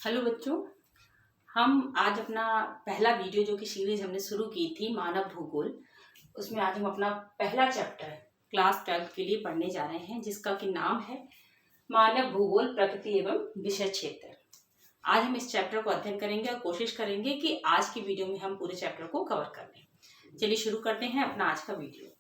Hello बच्चों, हम आज अपना पहला वीडियो जो कि सीरीज हमने शुरू की थी मानव भूगोल, उसमें आज हम अपना पहला चैप्टर क्लास 12 के लिए पढ़ने जा रहे हैं, जिसका कि नाम है मानव भूगोल प्रकृति एवं विषय क्षेत्र। आज हम इस चैप्टर को अध्ययन करेंगे और कोशिश करेंगे कि आज की वीडियो में हम पूरे चैप्टर को कवर कर लें। चलिए शुरू करते हैं अपना आज का वीडियो।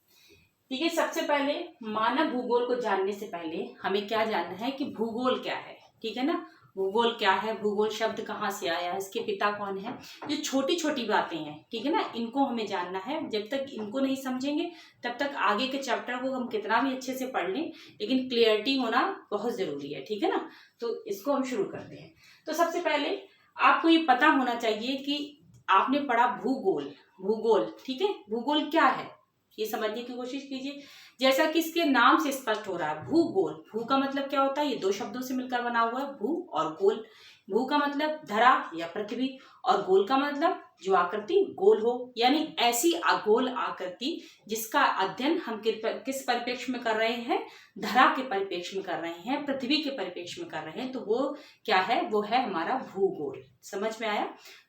ठीक है, सबसे पहले मानव भूगोल को जानने से पहले हमें क्या जानना है कि भूगोल क्या है। ठीक है ना, भूगोल क्या है, भूगोल शब्द कहाँ से आया, इसके पिता कौन है, जो छोटी छोटी बातें हैं, ठीक है ना, इनको हमें जानना है। जब तक इनको नहीं समझेंगे तब तक आगे के चैप्टर को हम कितना भी अच्छे से पढ़ लें, लेकिन क्लियरिटी होना बहुत जरूरी है। ठीक है ना, तो इसको हम शुरू करते हैं। तो सबसे पहले आपको ये पता होना चाहिए कि आपने पढ़ा भूगोल। भूगोल, ठीक है, भूगोल क्या है ये समझने की कोशिश कीजिए। जैसा कि इसके नाम से स्पष्ट हो रहा है, भूगोल, भू का मतलब क्या होता है, ये दो शब्दों से मिलकर बना हुआ है, भू और गोल। भू का मतलब धरा या पृथ्वी, और गोल का मतलब जो आकृति गोल हो, यानी ऐसी गोल आकृति जिसका अध्ययन हम किस परिप्रेक्ष्य में कर रहे हैं, धरा के परिप्रेक्ष्य में कर रहे हैं, पृथ्वी के परिप्रेक्ष्य में कर रहे हैं, तो वो क्या है, वो है हमारा भूगोल। समझ में आया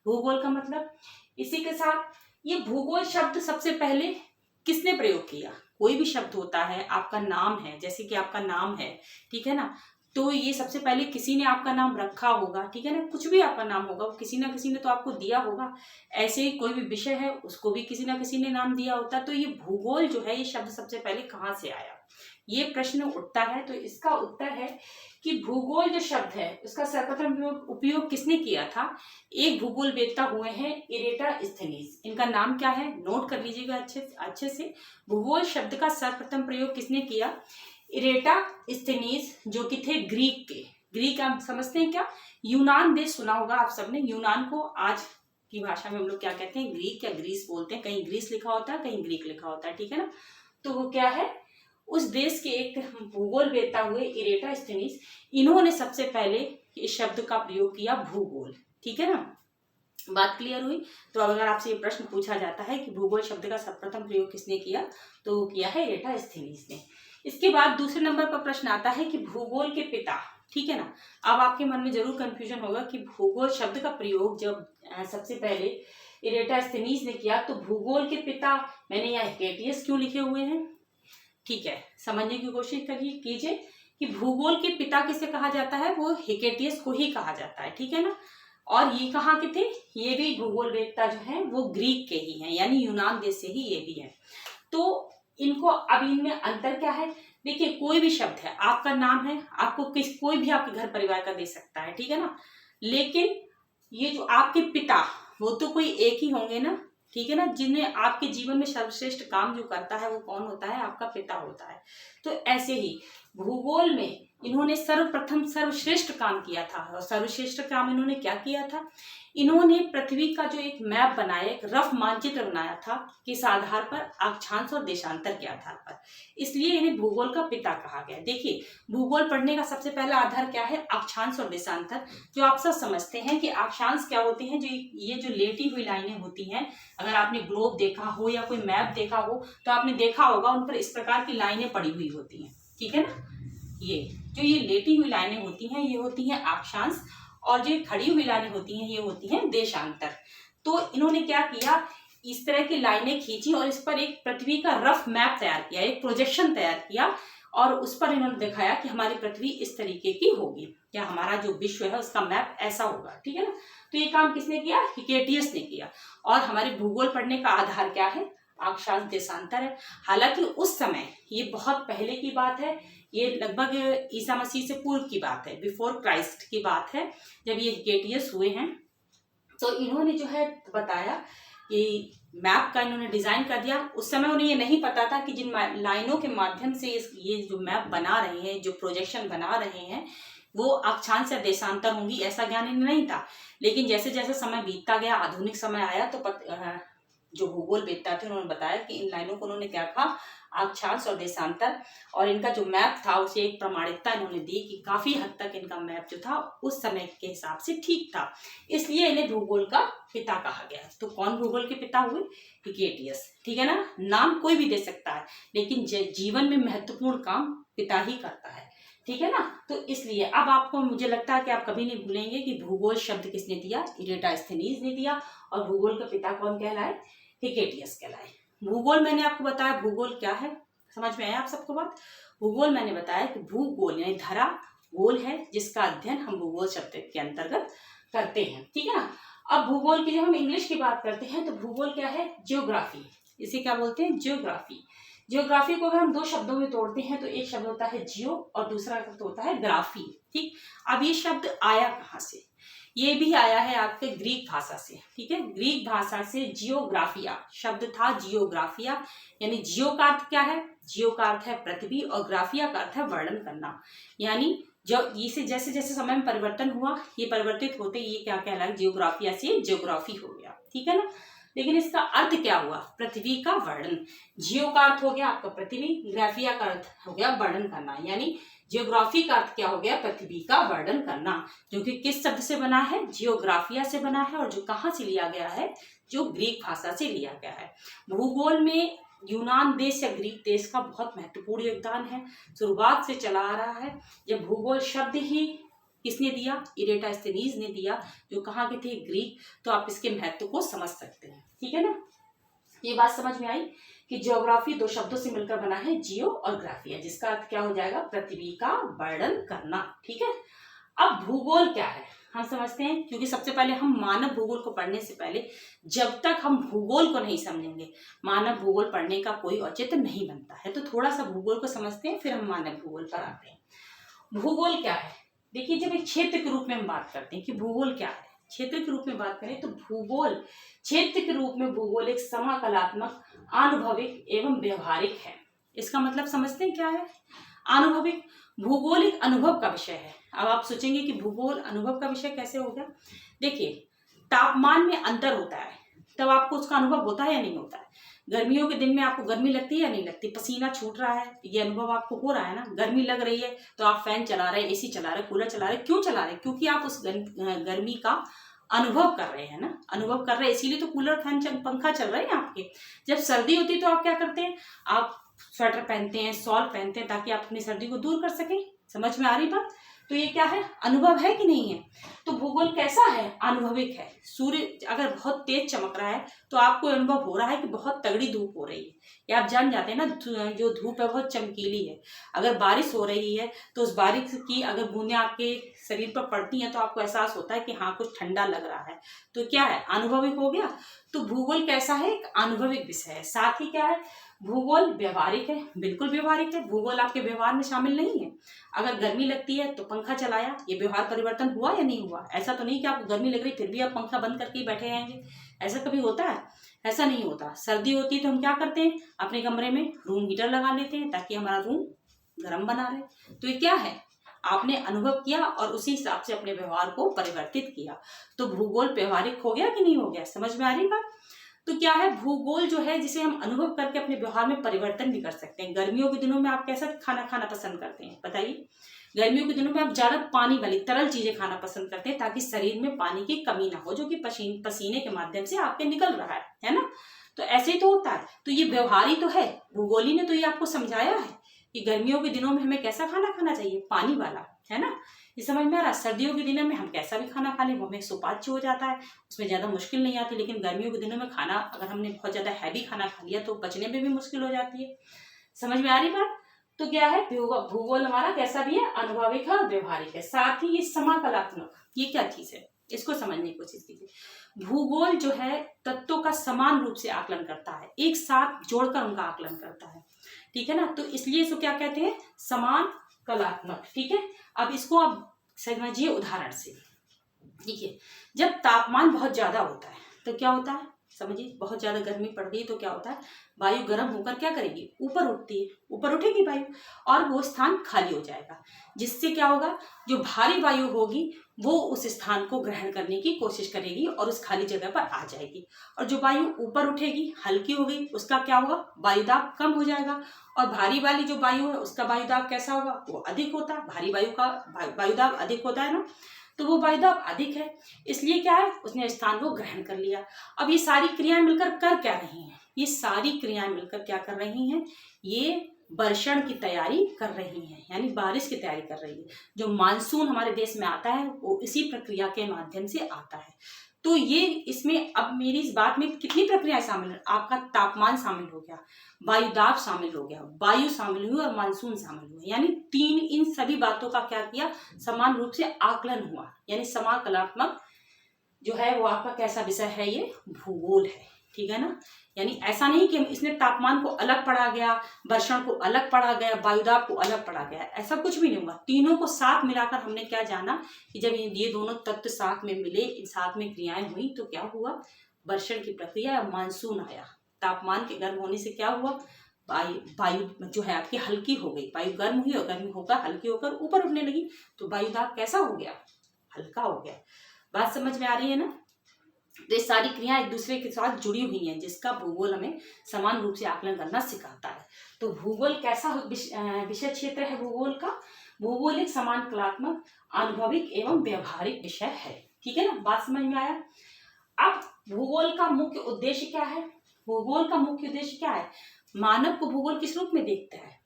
भूगोल का मतलब। इसी के साथ ये भूगोल शब्द सबसे पहले किसने प्रयोग किया। कोई भी शब्द होता है, आपका नाम है, जैसे कि आपका नाम है, ठीक है ना, तो ये सबसे पहले किसी ने आपका नाम रखा होगा। ठीक है ना, कुछ भी आपका नाम होगा, किसी ना किसी ने तो आपको दिया होगा। ऐसे ही कोई भी विषय है, उसको भी किसी ना किसी ने नाम दिया होता। तो ये भूगोल जो है, ये शब्द सबसे पहले कहाँ से आया, ये प्रश्न उठता है। तो इसका उत्तर है कि भूगोल जो शब्द है उसका सर्वप्रथम उपयोग किसने किया था। एक भूगोल वेत्ता हुए हैं इरेटास्थेनीज। इनका नाम क्या है, नोट कर लीजिएगा अच्छे से। भूगोल शब्द का सर्वप्रथम प्रयोग किसने किया, इरेटास्थेनीज, जो कि थे ग्रीक के। ग्रीक आप समझते हैं क्या, यूनान देश सुना होगा आप सबने। यूनान को आज की भाषा में हम लोग क्या कहते हैं, ग्रीक या ग्रीस बोलते हैं। कहीं ग्रीस लिखा होता है, कहीं ग्रीक लिखा होता है, ठीक है ना। तो वो क्या है, उस देश के एक भूगोल वेत्ता हुए इरेटास्थेनीज, इन्होंने सबसे पहले इस शब्द का प्रयोग किया भूगोल। ठीक है ना, बात क्लियर हुई। तो अब अगर आपसे ये प्रश्न पूछा जाता है कि भूगोल शब्द का सर्वप्रथम प्रयोग किसने किया, तो वो किया है इरेटास्थेनीज ने। इसके बाद दूसरे नंबर पर प्रश्न आता है कि भूगोल के पिता। ठीक है ना, अब आपके मन में जरूर कंफ्यूजन होगा कि भूगोल शब्द का प्रयोग जब सबसे पहले इरेटास्थेनीज ने किया, तो भूगोल के पिता मैंने यहाँ हिकेटियस क्यों लिखे हुए हैं। ठीक है, समझने की कोशिश करिए कीजिए कि भूगोल के पिता किसे कहा जाता है, वो हिकेटियस को ही कहा जाता है। ठीक है ना, और ये कहाँ के थे, ये भी भूगोल वेत्ता जो है वो ग्रीक के ही हैं, यानी यूनान देश से ही ये भी है। तो इनको अब इनमें अंतर क्या है, देखिए कोई भी शब्द है, आपका नाम है, आपको कोई भी आपके घर परिवार का दे सकता है, ठीक है ना, लेकिन ये जो आपके पिता, वो तो कोई एक ही होंगे ना, ठीक है ना, जिन्हें आपके जीवन में सर्वश्रेष्ठ काम जो करता है वो कौन होता है, आपका पिता होता है। तो ऐसे ही भूगोल में इन्होंने सर्वप्रथम सर्वश्रेष्ठ काम किया था। और सर्वश्रेष्ठ काम इन्होंने क्या किया था, इन्होंने पृथ्वी का जो एक मैप बनाया, एक रफ मानचित्र बनाया था, किस आधार पर, अक्षांश और देशांतर के आधार पर, इसलिए इन्हें भूगोल का पिता कहा गया। देखिए भूगोल पढ़ने का सबसे पहला आधार क्या है, अक्षांश और देशांतर। जो आप सब समझते हैं कि अक्षांश क्या होते हैं, जो ये जो लेटी हुई लाइनें होती हैं, अगर आपने ग्लोब देखा हो या कोई मैप देखा हो तो आपने देखा होगा उन पर इस प्रकार की लाइनें पड़ी हुई होती हैं। ठीक है ना, ये लेटी हुई लाइनें होती हैं, ये होती हैं अक्षांश, और जो खड़ी हुई लाइनें होती हैं ये होती हैं देशांतर। तो इन्होंने क्या किया, इस तरह की लाइनें खींची और इस पर एक पृथ्वी का रफ मैप तैयार किया, एक प्रोजेक्शन तैयार किया, और उस पर इन्होंने दिखाया कि हमारी पृथ्वी इस तरीके की होगी, या हमारा जो विश्व है उसका मैप ऐसा होगा। ठीक है ना, तो ये काम किसने किया, हिकेटियस ने किया। और हमारे भूगोल पढ़ने का आधार क्या है, अक्षांश देशांतर है। हालांकि उस समय, ये बहुत पहले की बात है, ये लगभग ईसा मसीह से पूर्व की बात है, बिफोर क्राइस्ट की बात है, जब ये हिकेटियस हुए हैं। तो इन्होंने जो है बताया कि मैप का इन्होंने डिजाइन कर दिया। उस समय उन्हें ये नहीं पता था कि जिन लाइनों के माध्यम से ये जो मैप बना रहे हैं, जो प्रोजेक्शन बना रहे हैं, वो अक्षांश या देशांतर होंगी, ऐसा ज्ञान इन्हें नहीं था। लेकिन जैसे जैसे समय बीतता गया, आधुनिक समय आया, तो जो भूगोल वेत्ता थे उन्होंने बताया कि इन लाइनों को उन्होंने क्या कहा, अक्षांश और देशांतर। और इनका जो मैप था उसे एक प्रामाणिकता इन्होंने दी कि काफी हद तक इनका मैप जो था उस समय के हिसाब से ठीक था, इसलिए इन्हें भूगोल का पिता कहा गया। तो कौन भूगोल के पिता हुए, हिकेटियस। ठीक है ना, नाम कोई भी दे सकता है, लेकिन जीवन में महत्वपूर्ण काम पिता ही करता है। ठीक है ना। तो इसलिए अब आपको, मुझे लगता है कि आप कभी नहीं भूलेंगे कि भूगोल शब्द किसने दिया, इरेटास्थेनीज ने दिया। और भूगोल का पिता कौन कहलाए, हिकेटियस कहलाए। भूगोल मैंने आपको बताया, भूगोल क्या है, समझ में आया आप सबको बात। भूगोल मैंने बताया कि भूगोल यानी धरा गोल है, जिसका अध्ययन हम भूगोल शब्द के अंतर्गत करते हैं, ठीक है ना। अब भूगोल की जब हम इंग्लिश की बात करते हैं तो भूगोल क्या है, जियोग्राफी। इसे क्या बोलते हैं, जियोग्राफी। जियोग्राफी को अगर हम दो शब्दों में तोड़ते हैं तो एक शब्द होता है जियो और दूसरा शब्द होता है ग्राफी, ठीक। अब ये शब्द आया कहाँ से, ये भी आया है आपके ग्रीक भाषा से, ठीक है। ग्रीक भाषा से जियोग्राफिया शब्द था, जियोग्राफिया यानी जियो का अर्थ क्या है, जियो का अर्थ है पृथ्वी और ग्राफिया का अर्थ है वर्णन करना। यानी जो इसे जैसे जैसे समय में परिवर्तन हुआ, ये परिवर्तित होते ये क्या कहलाया, जियोग्राफिया से जियोग्राफी हो गया, ठीक है ना। लेकिन इसका अर्थ क्या हुआ, पृथ्वी का वर्णन। जियो का अर्थ हो गया आपका पृथ्वी, ग्राफिया का अर्थ हो गया वर्णन करना, यानी जियोग्राफी का अर्थ क्या हो गया, पृथ्वी का वर्णन करना, जो कि किस शब्द से बना है, जियोग्राफिया से बना है, और जो कहाँ से लिया गया है, जो ग्रीक भाषा से लिया गया है। भूगोल में यूनान देश या ग्रीक देश का बहुत महत्वपूर्ण योगदान है, शुरुआत से चला आ रहा है। जब भूगोल शब्द ही किसने दिया, इरेटास्थेनीज ने दिया, जो कहाँ के थे, ग्रीक। तो आप इसके महत्व को समझ सकते हैं, ठीक है ना। ये बात समझ में आई कि ज्योग्राफी दो शब्दों से मिलकर बना है, जियो और ग्राफिया, जिसका अर्थ क्या हो जाएगा, पृथ्वी का वर्णन करना, ठीक है। अब भूगोल क्या है हम समझते हैं, क्योंकि सबसे पहले हम मानव भूगोल को पढ़ने से पहले जब तक हम भूगोल को नहीं समझेंगे, मानव भूगोल पढ़ने का कोई औचित्य नहीं बनता है। तो थोड़ा सा भूगोल को समझते हैं, फिर हम मानव भूगोल पर आते हैं। भूगोल क्या है, देखिए जब एक क्षेत्र के रूप में हम बात करते हैं कि भूगोल क्या है, क्षेत्र के रूप में बात करें तो भूगोल क्षेत्र के रूप में भूगोल एक समाकलात्मक, अनुभविक एवं व्यवहारिक है। इसका मतलब समझते हैं क्या है, अनुभविक। भूगोल एक अनुभव का विषय है। अब आप सोचेंगे कि भूगोल अनुभव का विषय कैसे हो गया, देखिए तापमान में अंतर होता है तब आपको उसका अनुभव होता है या नहीं होता है। गर्मियों के दिन में आपको गर्मी लगती है या नहीं लगती, पसीना छूट रहा है, ये अनुभव आपको हो रहा है ना। गर्मी लग रही है तो आप फैन चला रहे हैं, एसी चला रहे हैं, कूलर चला रहे हैं, क्यों चला रहे हैं, क्योंकि आप उस गर्मी का अनुभव कर रहे हैं ना, अनुभव कर रहे हैं, इसीलिए तो कूलर फैन पंखा चल रहे हैं आपके। जब सर्दी होती है तो आप क्या करते हैं, आप स्वेटर पहनते हैं, शॉल पहनते हैं, ताकि आप अपनी सर्दी को दूर कर सकें। समझ में आ रही बात। तो ये क्या है, अनुभव है कि नहीं है। तो भूगोल कैसा है, अनुभविक है। सूर्य अगर बहुत तेज चमक रहा है तो आपको अनुभव हो रहा है कि बहुत तगड़ी धूप हो रही है, या आप जान जाते हैं ना जो धूप है बहुत चमकीली है। अगर बारिश हो रही है तो उस बारिश की अगर बूंदें आपके शरीर पर पड़ती हैं तो आपको एहसास होता है कि हाँ कुछ ठंडा लग रहा है। तो क्या है, अनुभविक हो गया। तो भूगोल कैसा है, एक अनुभविक विषय है। साथ ही क्या है, भूगोल व्यवहारिक है, बिल्कुल व्यवहारिक है। भूगोल आपके व्यवहार में शामिल नहीं है। अगर गर्मी लगती है तो पंखा चलाया, ये व्यवहार परिवर्तन हुआ या नहीं हुआ। ऐसा तो नहीं कि आपको गर्मी लग रही फिर भी आप पंखा बंद करके ही बैठे रहेंगे, ऐसा कभी होता है, ऐसा नहीं होता। सर्दी होती है तो हम क्या करते हैं, अपने कमरे में रूम हीटर लगा लेते हैं ताकि हमारा रूम गर्म बना रहे। तो ये क्या है, आपने अनुभव किया और उसी हिसाब से अपने व्यवहार को परिवर्तित किया। तो भूगोल व्यवहारिक हो गया कि नहीं हो गया, समझ में आ रही बात। तो क्या है, भूगोल जो है जिसे हम अनुभव करके अपने व्यवहार में परिवर्तन भी कर सकते हैं। गर्मियों के दिनों में आप कैसा खाना खाना पसंद करते हैं बताइए। गर्मियों के दिनों में आप ज्यादा पानी वाली तरल चीजें खाना पसंद करते हैं ताकि शरीर में पानी की कमी ना हो, जो कि पसीने के माध्यम से आपके निकल रहा है ना। तो ऐसे ही तो होता है। तो ये व्यवहारी तो है, भूगोली ने तो ये आपको समझाया है कि गर्मियों के दिनों में हमें कैसा खाना खाना चाहिए, पानी वाला, है ना। ये समझ में आ रहा। सर्दियों के दिनों में हम कैसा भी खाना खा लें वो हमें सुपाच्य हो जाता है, उसमें ज्यादा मुश्किल नहीं आती। लेकिन गर्मियों के दिनों में खाना अगर हमने बहुत ज्यादा हैवी खाना खा लिया तो पचने में भी मुश्किल हो जाती है। समझ में आ रही बात। तो क्या है, भूगोल हमारा कैसा भी है, अनुभविक है, व्यवहारिक है। साथ ही ये समाकलात्मक, ये क्या चीज है, इसको समझने की कोशिश कीजिए। भूगोल जो है तत्वों का समान रूप से आकलन करता है, एक साथ जोड़कर उनका आकलन करता है, ठीक है ना। तो इसलिए इसको क्या कहते हैं, समान कलात्मक, ठीक है। अब इसको आप समझिए उदाहरण से। देखिए जब तापमान बहुत ज्यादा होता है तो क्या होता है, समझिए बहुत ज्यादा गर्मी पड़ रही है तो क्या होता है, वायु गर्म होकर क्या करेगी, ऊपर उठती है, ऊपर उठेगी वायु और वो स्थान खाली हो जाएगा। जिससे क्या होगा, जो भारी वायु होगी वो उस स्थान को ग्रहण करने की कोशिश करेगी और उस खाली जगह पर आ जाएगी। और जो वायु ऊपर उठेगी, हल्की हो गई, उसका क्या होगा, वायुदाब कम हो जाएगा। और भारी वाली जो वायु है उसका वायुदाब कैसा होगा, वो अधिक होता है। भारी वायु का वायुदाब अधिक होता है ना, तो वो वायुदाब अधिक है, इसलिए क्या है, उसने स्थान को ग्रहण कर लिया। अब ये सारी क्रियाएं मिलकर कर क्या रही हैं, ये सारी क्रियाएं मिलकर क्या कर रही हैं, ये वर्षण की तैयारी कर रही हैं, यानी बारिश की तैयारी कर रही है। जो मानसून हमारे देश में आता है वो इसी प्रक्रिया के माध्यम से आता है। तो ये इसमें अब मेरी इस बात में कितनी प्रक्रियाएं शामिल है? आपका तापमान शामिल हो गया, वायुदाब शामिल हो गया, वायु शामिल हुई और मानसून शामिल हुआ, यानी तीन इन सभी बातों का क्या किया, समान रूप से आकलन हुआ। यानी समाकलात्मक जो है वो आपका कैसा विषय है, ये भूगोल है, ठीक है ना। यानी ऐसा नहीं कि इसने तापमान को अलग पढ़ा गया, वर्षण को अलग पढ़ा गया, वायुदाब को अलग पढ़ा गया, ऐसा कुछ भी नहीं हुआ। तीनों को साथ मिलाकर हमने क्या जाना कि जब ये दोनों तत्व साथ में मिले, साथ में क्रियाएं हुई, तो क्या हुआ, वर्षण की प्रक्रिया, मानसून आया। तापमान के गर्म होने से क्या हुआ, वायु जो है आपकी हल्की हो गई, वायु गर्म हुई और गर्म होकर हल्की होकर ऊपर उठने लगी, तो वायुदाब कैसा हो गया, हल्का हो गया। बात समझ में आ रही है ना। तो ये सारी क्रियाएं एक दूसरे के साथ जुड़ी हुई हैं, जिसका भूगोल हमें समान रूप से आकलन करना सिखाता है। तो भूगोल कैसा विषय क्षेत्र है भूगोल का, भूगोल एक समान कलात्मक, अनुभविक एवं व्यवहारिक विषय है, ठीक है ना। बात समझ में आया। अब भूगोल का मुख्य उद्देश्य क्या है, भूगोल का मुख्य उद्देश्य क्या है, मानव को भूगोल किस रूप में देखता है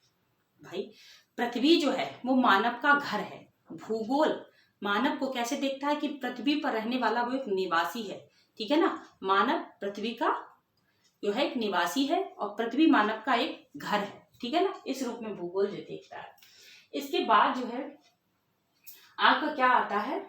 भाई, पृथ्वी जो है वो मानव का घर है। भूगोल मानव को कैसे देखता है कि पृथ्वी पर रहने वाला वो एक निवासी है, ठीक है ना। मानव पृथ्वी का जो है एक निवासी है और पृथ्वी मानव का एक घर है, ठीक है ना। इस रूप में भूगोल जो देखता है। इसके बाद जो है आपका क्या आता है,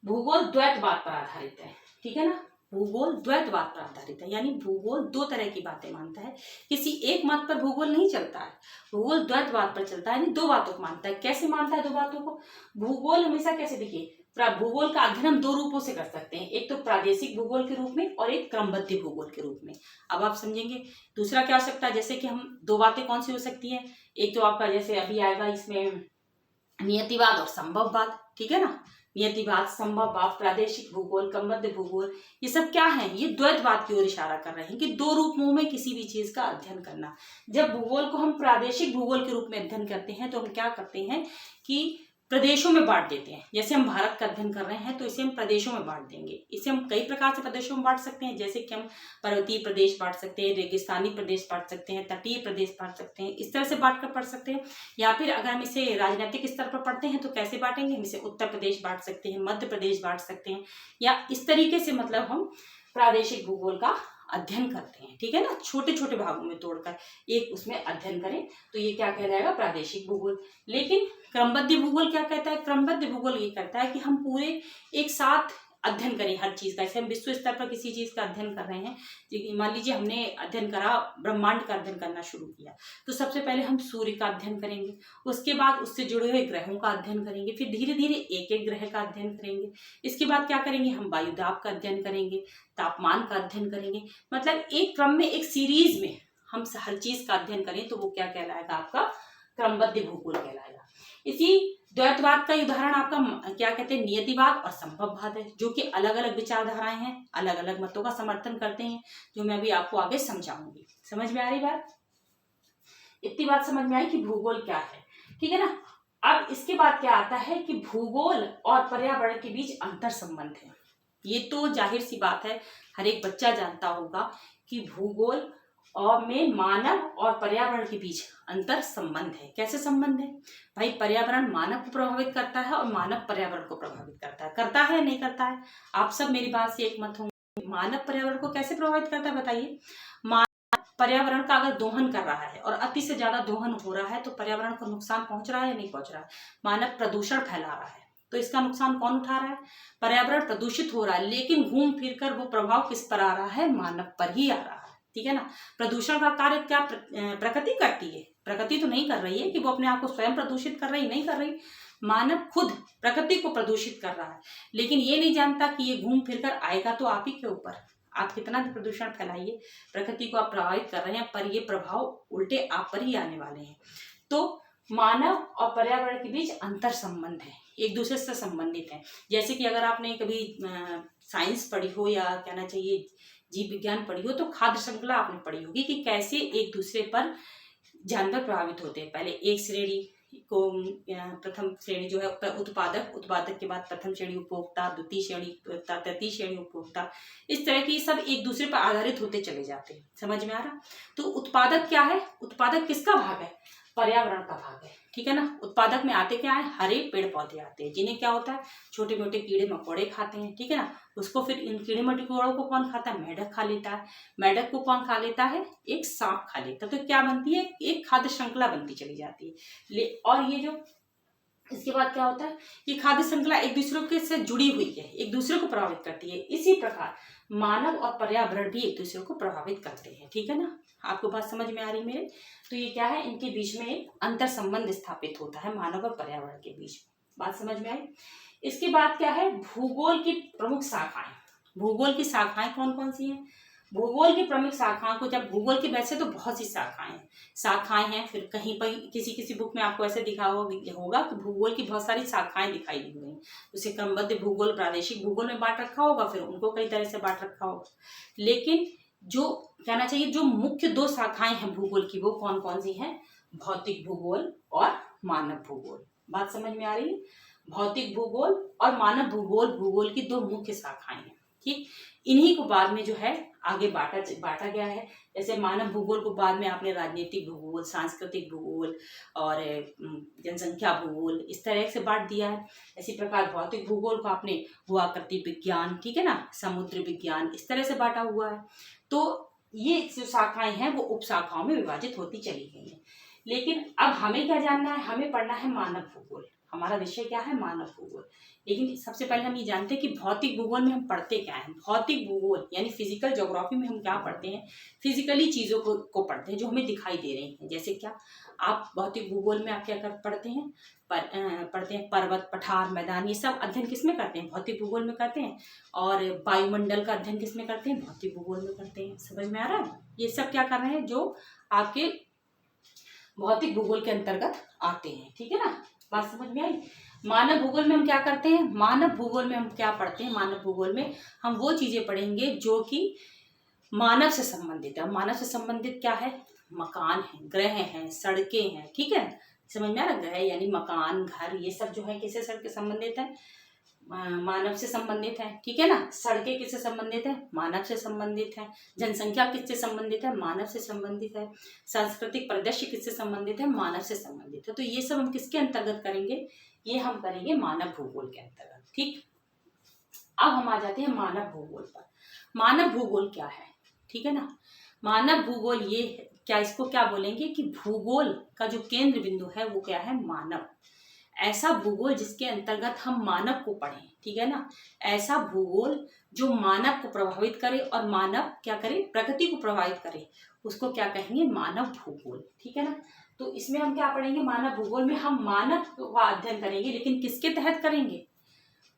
भूगोल द्वैतवाद पर आधारित है, ठीक है ना। भूगोल द्वैतवाद पर आधारित है, यानी भूगोल दो तरह की बातें मानता है, किसी एक मत पर भूगोल नहीं चलता है। भूगोल द्वैतवाद पर चलता है, यानी दो बातों को मानता है। कैसे मानता है दो बातों को, भूगोल हमेशा कैसे, देखिए भूगोल का अध्ययन हम दो रूपों से कर सकते हैं, एक तो प्रादेशिक भूगोल के रूप में और एक क्रमबद्ध भूगोल के रूप में। अब आप समझेंगे दूसरा क्या हो सकता है, जैसे कि हम दो बातें कौन सी हो सकती है, एक तो आपका जैसे अभी आएगा इसमें नियतिवाद और संभववाद, ठीक है ना। नियतिवाद, संभववाद, प्रादेशिक भूगोल, क्रमबद्ध भूगोल, ये सब क्या है, ये द्वैतवाद की ओर इशारा कर रहे हैं कि दो रूपों में किसी भी चीज का अध्ययन करना। जब भूगोल को हम प्रादेशिक भूगोल के रूप में अध्ययन करते हैं तो हम क्या करते हैं कि प्रदेशों में बांट देते हैं। जैसे हम भारत का अध्ययन कर रहे हैं तो इसे हम प्रदेशों में बांट देंगे। इसे हम कई प्रकार से प्रदेशों में बांट सकते हैं, जैसे कि हम पर्वतीय प्रदेश बांट सकते हैं, रेगिस्तानी प्रदेश बांट सकते हैं, तटीय प्रदेश बांट सकते हैं, इस तरह से बांट कर पढ़ सकते हैं। या फिर अगर हम इसे राजनीतिक स्तर पर पढ़ते हैं तो कैसे बांटेंगे, हम इसे उत्तर प्रदेश बांट सकते हैं, मध्य प्रदेश बांट सकते हैं, या इस तरीके से मतलब हम प्रादेशिक भूगोल का अध्ययन करते हैं, ठीक है ना। छोटे छोटे भागों में तोड़कर एक उसमें अध्ययन करें तो ये क्या कहलाएगा, प्रादेशिक भूगोल। लेकिन क्रमबद्ध भूगोल क्या कहता है, क्रमबद्ध भूगोल ये कहता है कि हम पूरे एक साथ अध्ययन करें हर चीज का। जैसे हम विश्व स्तर पर किसी चीज का अध्ययन कर रहे हैं, मान लीजिए हमने अध्ययन करा, ब्रह्मांड का अध्ययन करना शुरू किया, तो सबसे पहले हम सूर्य का अध्ययन करेंगे, उसके बाद उससे जुड़े हुए ग्रहों का अध्ययन करेंगे, फिर धीरे धीरे एक एक ग्रह का अध्ययन करेंगे। इसके बाद क्या करेंगे, हम वायुदाब का अध्ययन करेंगे, तापमान का अध्ययन करेंगे। मतलब एक क्रम में, एक सीरीज में हम हर चीज का अध्ययन करें तो वो क्या कहलाएगा, आपका क्रमबद्ध भूगोल कहलाएगा। इसी द्वैतवाद का उदाहरण आपका क्या कहते हैं, नियतिवाद और संभववाद है, जो कि अलग अलग विचारधाराएं हैं, अलग अलग मतों का समर्थन करते हैं, जो मैं अभी आपको आगे समझाऊंगी। समझ में आ रही बात, इतनी बात समझ में आई कि भूगोल क्या है, ठीक है ना। अब इसके बाद क्या आता है कि भूगोल और पर्यावरण के बीच अंतर संबंध है। ये तो जाहिर सी बात है, हर एक बच्चा जानता होगा कि भूगोल और में मानव और पर्यावरण के बीच अंतर संबंध है। कैसे संबंध है भाई, पर्यावरण मानव को प्रभावित करता है और मानव पर्यावरण को प्रभावित करता है या नहीं करता है। आप सब मेरी बात से एक मत होंगे। मानव पर्यावरण को कैसे प्रभावित करता है बताइए। मानव पर्यावरण का अगर दोहन कर रहा है और अति से ज्यादा दोहन हो रहा है तो पर्यावरण को नुकसान पहुंच रहा है या नहीं पहुंच रहा है। मानव प्रदूषण फैला रहा है तो इसका नुकसान कौन उठा रहा है, पर्यावरण प्रदूषित हो रहा है, लेकिन घूम फिर कर वो प्रभाव किस पर आ रहा है, मानव पर ही आ रहा है, ठीक है ना। प्रदूषण का कार्य क्या प्रकृति करती है, प्रकृति तो नहीं कर रही है कि वो अपने आप को स्वयं प्रदूषित कर रही, नहीं कर रही। मानव खुद प्रकृति को प्रदूषित कर रहा है, लेकिन ये नहीं जानता कि ये घूम फिर कर आएगा तो आप ही के ऊपर। आप कितना भी प्रदूषण फैलाइए, प्रकृति को आप प्रभावित कर रहे हैं, पर ये प्रभाव उल्टे आप पर ही आने वाले हैं। तो मानव और पर्यावरण के बीच अंतर संबंध है, एक दूसरे से संबंधित है। जैसे कि अगर आपने कभी साइंस पढ़ी हो या कहना चाहिए जीव विज्ञान पढ़ी हो तो खाद्य श्रृंखला आपने पढ़ी होगी कि कैसे एक दूसरे पर जानवर प्रभावित होते हैं। पहले एक श्रेणी को प्रथम श्रेणी जो है उत्पादक, उत्पादक के बाद प्रथम श्रेणी उपभोक्ता, द्वितीय श्रेणी उपभोक्ता, तृतीय श्रेणी उपभोक्ता, इस तरह की सब एक दूसरे पर आधारित होते चले जाते हैं। समझ में आ रहा? तो उत्पादक क्या है? उत्पादक किसका भाग है? पर्यावरण का भाग है, ठीक है ना। उत्पादक में आते क्या है? हरे पेड़ पौधे आते हैं, जिन्हें क्या होता है? छोटे मोटे कीड़े मकोड़े खाते हैं, ठीक है ना। उसको फिर इन कीड़े मकोड़ों को कौन खाता है? मेढक खा लेता है। मेढक को कौन खा लेता है? एक सांप खा लेता है। तो क्या बनती है? एक खाद्य श्रृंखला बनती चली जाती है। और ये जो इसके बाद क्या होता है? ये खाद्य श्रृंखला एक दूसरे के से जुड़ी हुई है, एक दूसरे को प्रभावित करती है। इसी प्रकार मानव और पर्यावरण भी एक दूसरे को प्रभावित करते हैं, ठीक है ना। आपको बात समझ में आ रही मेरे? तो ये क्या है? इनके बीच में एक अंतर संबंध स्थापित होता है, मानव और पर्यावरण के बीच। बात समझ में आई? इसके बाद क्या है? भूगोल की प्रमुख शाखाएं। भूगोल की शाखाएं कौन कौन सी हैं? भूगोल की प्रमुख शाखाओं को, जब भूगोल की वैसे तो बहुत सी शाखाएं हैं, फिर कहीं पर किसी बुक में आपको ऐसे दिखा होगा कि भूगोल की बहुत सारी शाखाएं दिखाई दी हुई हैं। उसे क्रमबद्ध भूगोल, प्रादेशिक भूगोल में बांट रखा होगा, फिर उनको कई तरह से बांट रखा होगा। लेकिन जो कहना चाहिए, जो मुख्य दो शाखाएं हैं भूगोल की, वो कौन कौन सी हैं? भौतिक भूगोल और मानव भूगोल। बात समझ में आ रही है? भौतिक भूगोल और मानव भूगोल, भूगोल की दो मुख्य शाखाएं हैं, ठीक। इन्हीं को बाद में जो है आगे बांटा गया है। जैसे मानव भूगोल को बाद में आपने राजनीतिक भूगोल, सांस्कृतिक भूगोल और जनसंख्या भूगोल इस तरह से बांट दिया है। इसी प्रकार भौतिक भूगोल को आपने भूआकृति विज्ञान, ठीक है ना, समुद्र विज्ञान, इस तरह से बांटा हुआ है। तो ये जो शाखाएं हैं वो उप शाखाओं में विभाजित होती चली गई हैं। लेकिन अब हमें क्या जानना है? हमें पढ़ना है मानव भूगोल। हमारा विषय क्या है? मानव भूगोल। लेकिन सबसे पहले हम ये जानते हैं कि भौतिक भूगोल में हम पढ़ते क्या है। भौतिक भूगोल यानी फिजिकल ज्योग्राफी में हम क्या पढ़ते हैं? फिजिकली चीजों को पढ़ते हैं जो हमें दिखाई दे रही हैं। जैसे क्या आप भौतिक भूगोल में आप क्या पढ़ते हैं? पढ़ते हैं पर्वत, पठार, मैदान, ये सब अध्ययन किसमें करते हैं? भौतिक भूगोल में करते हैं। और वायुमंडल का अध्ययन किसमें करते हैं? भौतिक भूगोल में करते हैं। समझ में आ रहा है? ये सब क्या कर रहे हैं? जो आपके भौतिक भूगोल के अंतर्गत आते हैं, ठीक है ना। बात समझ में आई? मानव भूगोल में हम क्या करते हैं? मानव भूगोल में हम क्या पढ़ते हैं? मानव भूगोल में हम वो चीजें पढ़ेंगे जो कि मानव से संबंधित है। मानव से संबंधित क्या है? मकान है, ग्रह हैं, सड़कें हैं, ठीक है। समझ में आ रहा? ग्रह यानी मकान, घर, ये सब जो है किससे संबंधित है? मानव से संबंधित है, ठीक है ना। सड़कें किससे संबंधित है? मानव से संबंधित है। जनसंख्या किससे संबंधित है? मानव से संबंधित है। सांस्कृतिक परिदृश्य किससे संबंधित है? मानव से संबंधित है। तो ये सब हम किसके अंतर्गत करेंगे? ये हम करेंगे मानव भूगोल के अंतर्गत, ठीक। अब हम आ जाते हैं मानव भूगोल पर। मानव भूगोल क्या है? ठीक है ना। मानव भूगोल ये क्या, इसको क्या बोलेंगे कि भूगोल का जो केंद्र बिंदु है वो क्या है? मानव। ऐसा भूगोल जिसके अंतर्गत हम मानव को पढ़ें, ठीक है ना। ऐसा भूगोल जो मानव को प्रभावित करे और मानव क्या करे? प्रकृति को प्रभावित करे, उसको क्या कहेंगे? मानव भूगोल, ठीक है ना। तो इसमें हम क्या पढ़ेंगे? मानव भूगोल में हम मानव का अध्ययन करेंगे, लेकिन किसके तहत करेंगे?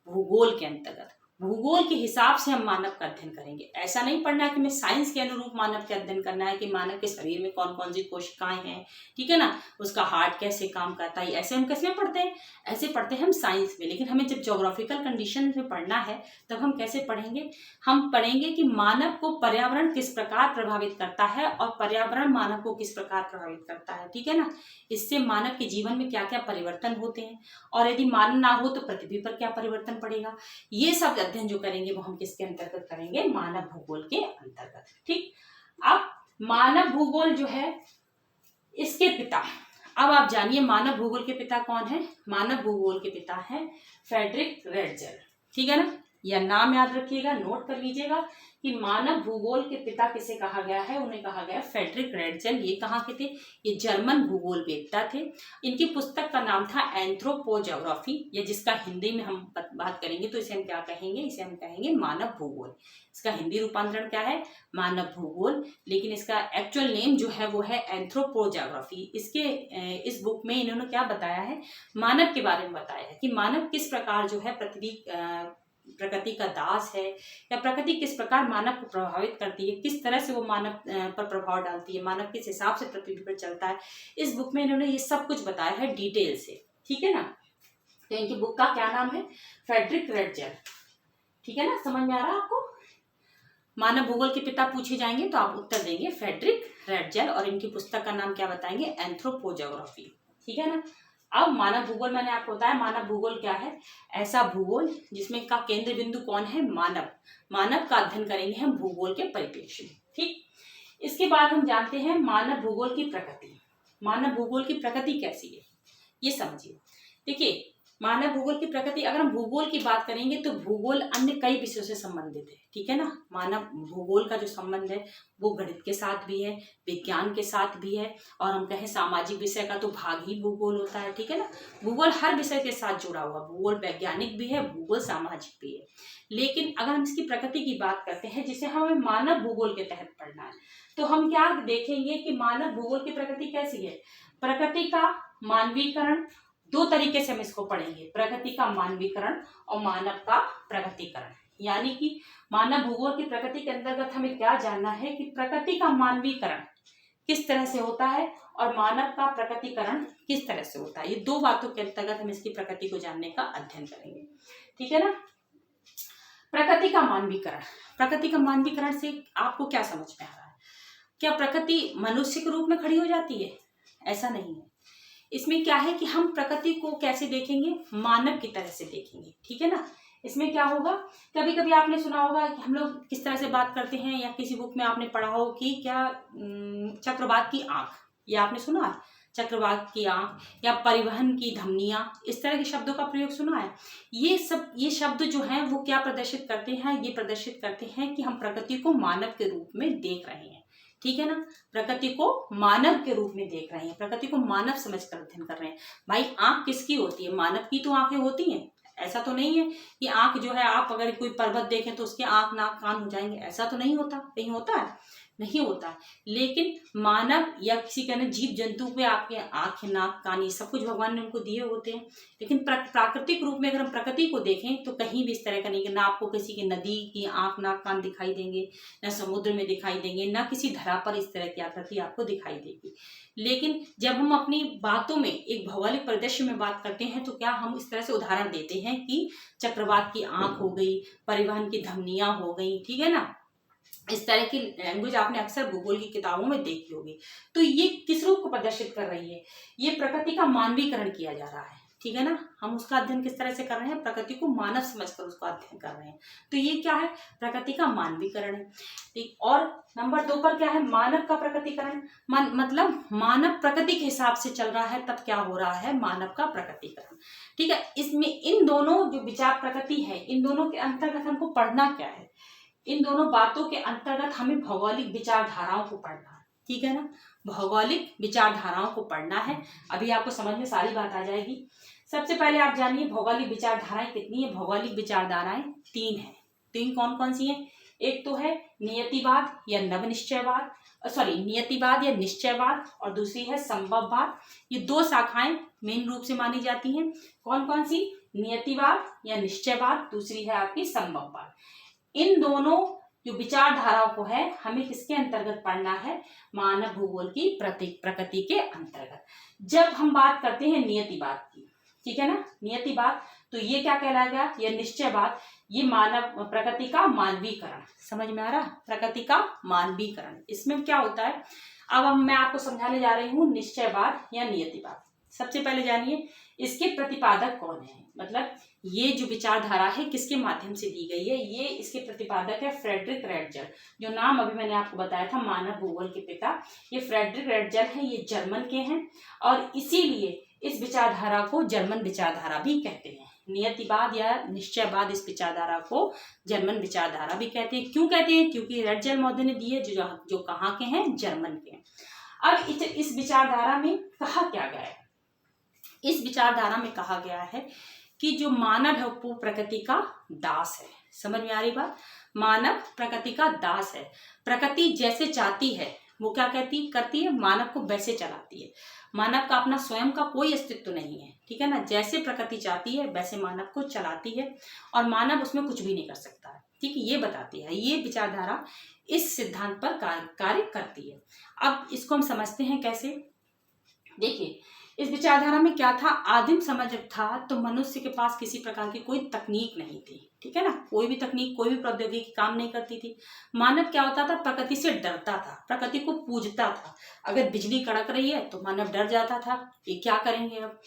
भूगोल के अंतर्गत। भूगोल के हिसाब से हम मानव का अध्ययन करेंगे। ऐसा नहीं पढ़ना है कि मैं साइंस के अनुरूप मानव का अध्ययन करना है कि मानव के शरीर में कौन कौन सी कोशिकाएं हैं, ठीक है ना, उसका हार्ट कैसे काम करता है। ऐसे हम कैसे पढ़ते हैं? ऐसे पढ़ते हैं हम साइंस में। लेकिन हमें जब ज्योग्राफिकल कंडीशन में पढ़ना है तब हम कैसे पढ़ेंगे? हम पढ़ेंगे कि मानव को पर्यावरण किस प्रकार प्रभावित करता है और पर्यावरण मानव को किस प्रकार प्रभावित करता है, ठीक है ना। इससे मानव के जीवन में क्या क्या परिवर्तन होते हैं, और यदि मानव ना हो तो पृथ्वी पर क्या परिवर्तन पड़ेगा। ये सब अध्ययन जो करेंगे वो हम किसके अंतर्गत करेंगे? मानव भूगोल के अंतर्गत, ठीक। अब मानव भूगोल जो है इसके पिता, अब आप जानिए मानव भूगोल के पिता कौन है। मानव भूगोल के पिता है फ्रेडरिक रेटजल, ठीक है ना। यह नाम याद रखिएगा, नोट कर लीजिएगा कि मानव भूगोल के पिता किसे कहा गया है? उन्हें कहा गया फ्रेडरिक रेटजल। ये कहाँ के थे? ये जर्मन भूगोलवेत्ता थे। इनकी पुस्तक का नाम था एंथ्रोपोज्योग्राफी, या जिसका हिंदी में हम बात करेंगे तो इसे हम क्या कहेंगे? इसे हम कहेंगे मानव भूगोल। इसका हिंदी रूपांतरण क्या है? मानव भूगोल। लेकिन इसका एक्चुअल नेम जो है वो है एंथ्रोपोज्योग्राफी। इस बुक में इन्होंने क्या बताया है? मानव के बारे में बताया है कि मानव किस प्रकार जो है प्रकृति का दास है, या प्रकृति किस प्रकार मानव को प्रभावित करती है, किस तरह से वो मानव पर प्रभाव डालती है, मानव किस हिसाब से पृथ्वी पर चलता है। इस बुक में इन्होंने ये सब कुछ बताया है डिटेल से, ठीक है ना। तो इनकी बुक का क्या नाम है? फ्रेडरिक रेटजल, ठीक है ना। समझ में आ रहा है आपको? मानव भूगोल के पिता पूछे जाएंगे तो आप उत्तर देंगे फ्रेडरिक रेटजल, और इनकी पुस्तक का नाम क्या बताएंगे? एंथ्रोपोज्योग्राफी, ठीक है ना। अब मानव भूगोल मैंने आपको बताया, मानव भूगोल क्या है? ऐसा भूगोल जिसमें का केंद्र बिंदु कौन है? मानव। मानव का अध्ययन करेंगे हम भूगोल के परिप्रेक्ष्य में। ठीक, इसके बाद हम जानते हैं मानव भूगोल की प्रकृति। मानव भूगोल की प्रकृति कैसी है ये समझिए। देखिए, मानव भूगोल की प्रकृति, अगर हम भूगोल की बात करेंगे तो भूगोल अन्य कई विषयों से संबंधित है, ठीक है ना। मानव भूगोल का जो संबंध है वो गणित के साथ भी है, विज्ञान के साथ भी है, और हम कहें सामाजिक विषय का तो भाग ही भूगोल होता है, ठीक है ना। भूगोल हर विषय के साथ जुड़ा हुआ, भूगोल वैज्ञानिक भी है, भूगोल सामाजिक भी है। लेकिन अगर हम इसकी प्रकृति की बात करते हैं, जिसे हमें मानव भूगोल के तहत पढ़ना है, तो हम क्या देखेंगे कि मानव भूगोल की प्रकृति कैसी है? प्रकृति का मानवीकरण, दो तरीके से हम इसको पढ़ेंगे, प्रकृति का मानवीकरण और मानव का प्रगतीकरण। यानी कि मानव भूगोल की प्रकृति के अंतर्गत हमें क्या जानना है कि प्रकृति का मानवीकरण किस तरह से होता है और मानव का प्रगतीकरण किस तरह से होता है। ये दो बातों के अंतर्गत हम इसकी प्रकृति को जानने का अध्ययन करेंगे, ठीक है ना। प्रकृति का मानवीकरण, प्रकृति का मानवीकरण से आपको क्या समझ में आ रहा है? क्या प्रकृति मनुष्य के रूप में खड़ी हो जाती है? ऐसा नहीं है। इसमें क्या है कि हम प्रकृति को कैसे देखेंगे? मानव की तरह से देखेंगे, ठीक है ना। इसमें क्या होगा, कभी कभी आपने सुना होगा कि हम लोग किस तरह से बात करते हैं, या किसी बुक में आपने पढ़ा हो कि क्या चक्रवात की आंख, ये आपने सुना है? चक्रवात की आंख या परिवहन की धमनियां, इस तरह के शब्दों का प्रयोग सुना है। ये शब्द जो हैं वो क्या प्रदर्शित करते हैं? ये प्रदर्शित करते हैं कि हम प्रकृति को मानव के रूप में देख रहे हैं, ठीक है ना। प्रकृति को मानव के रूप में देख रहे हैं, प्रकृति को मानव समझकर अध्ययन कर रहे हैं। भाई, आंख किसकी होती है? मानव की तो आंखें होती हैं। ऐसा तो नहीं है कि आंख जो है, आप अगर कोई पर्वत देखें तो उसके आंख नाक कान हो जाएंगे, ऐसा तो नहीं होता। कहीं होता है? नहीं होता। लेकिन मानव या किसी कहने जीव जंतु पे आपके आंख नाक कान ये सब कुछ भगवान ने उनको दिए होते हैं। लेकिन प्राकृतिक रूप में अगर हम प्रकृति को देखें तो कहीं भी इस तरह का नहीं कि ना आपको किसी की नदी की आंख नाक कान दिखाई देंगे, ना समुद्र में दिखाई देंगे, ना किसी धरा पर इस तरह की आकृति आपको दिखाई देगी। लेकिन जब हम अपनी बातों में एक भौगोलिक परिदृश्य में बात करते हैं तो क्या हम इस तरह से उदाहरण देते हैं कि चक्रवात की आंख हो गई, परिवहन की धमनियां हो गई, ठीक है ना। इस तरह की लैंग्वेज आपने अक्सर भूगोल की किताबों में देखी होगी। तो ये किस रूप को प्रदर्शित कर रही है? ये प्रकृति का मानवीकरण किया जा रहा है, ठीक है ना। हम उसका अध्ययन किस तरह से कर रहे हैं? प्रकृति को मानव समझकर उसका अध्ययन कर रहे हैं। तो ये क्या है? प्रकृति का मानवीकरण है। ठीक, और नंबर 2 पर क्या है? मानव का प्रकृतिकरण। मतलब मानव प्रकृति के हिसाब से चल रहा है, तब क्या हो रहा है? मानव का प्रकृतिकरण, ठीक है। इसमें इन दोनों जो विचार प्रकृति है, इन दोनों के अंतर्गत हमको पढ़ना क्या है? इन दोनों बातों के अंतर्गत हमें भौगोलिक विचारधाराओं को पढ़ना है, ठीक है ना। भौगोलिक विचारधाराओं को पढ़ना है। अभी आपको समझ में सारी बात आ जाएगी। सबसे पहले आप जानिए भौगोलिक विचारधाराएं कितनी है। भौगोलिक विचारधाराएं 3 हैं। 3 कौन कौन सी हैं? एक तो है नियतिवाद या नवनिश्चयवाद, नियतिवाद या निश्चयवाद, और दूसरी है संभववाद। ये 2 शाखाएं मेन रूप से मानी जाती हैं। कौन कौन सी? नियतिवाद या निश्चयवाद, दूसरी है आपकी संभववाद। इन दोनों जो विचारधाराओं को है हमें किसके अंतर्गत पढ़ना है? मानव भूगोल की प्रकृति के अंतर्गत। जब हम बात करते हैं नियतिवाद की, ठीक है ना, नियतिवाद, तो ये क्या कहलाएगा? ये निश्चयवाद, ये मानव प्रकृति का मानवीकरण। समझ में आ रहा? प्रकृति का मानवीकरण, इसमें क्या होता है? अब मैं आपको समझाने जा रही हूँ निश्चयवाद या नियतिवाद। सबसे पहले जानिए इसके प्रतिपादक कौन है। मतलब ये जो विचारधारा है किसके माध्यम से दी गई है? ये इसके प्रतिपादक है फ्रेडरिक रेटजल, जो नाम अभी मैंने आपको बताया था मानव भूगोल के पिता। ये फ्रेडरिक रेटजल है, ये जर्मन के हैं, और इसीलिए इस विचारधारा को जर्मन विचारधारा भी कहते हैं। नियतिवाद या निश्चयवाद, इस विचारधारा को जर्मन विचारधारा भी कहते हैं। क्यों कहते हैं? क्योंकि रेटजल महोदय ने दिए जो कहाँ के हैं? जर्मन के। अब इस विचारधारा में कहा क्या गया है? इस विचारधारा में कहा गया है कि जो मानव है वो प्रकृति का दास है। समझ में आ रही बात? मानव प्रकृति का दास है। प्रकृति जैसे चाहती है वो क्या करती है? मानव को वैसे चलाती है। मानव का अपना स्वयं का कोई अस्तित्व नहीं है, ठीक है ना। जैसे प्रकृति चाहती है वैसे मानव को चलाती है, और मानव उसमें कुछ भी नहीं कर सकता है, ठीक है। ये बताती है, ये विचारधारा इस सिद्धांत पर कार्य करती है। अब इसको हम समझते हैं कैसे। देखिए, इस विचारधारा में क्या था? आदिम समझ था तो मनुष्य के पास किसी प्रकार की कोई तकनीक नहीं थी, ठीक है ना। कोई भी तकनीक, कोई भी प्रौद्योगिकी काम नहीं करती थी। मानव क्या होता था? प्रकृति से डरता था, प्रकृति को पूजता था। अगर बिजली कड़क रही है तो मानव डर जाता था, ये क्या करेंगे अब।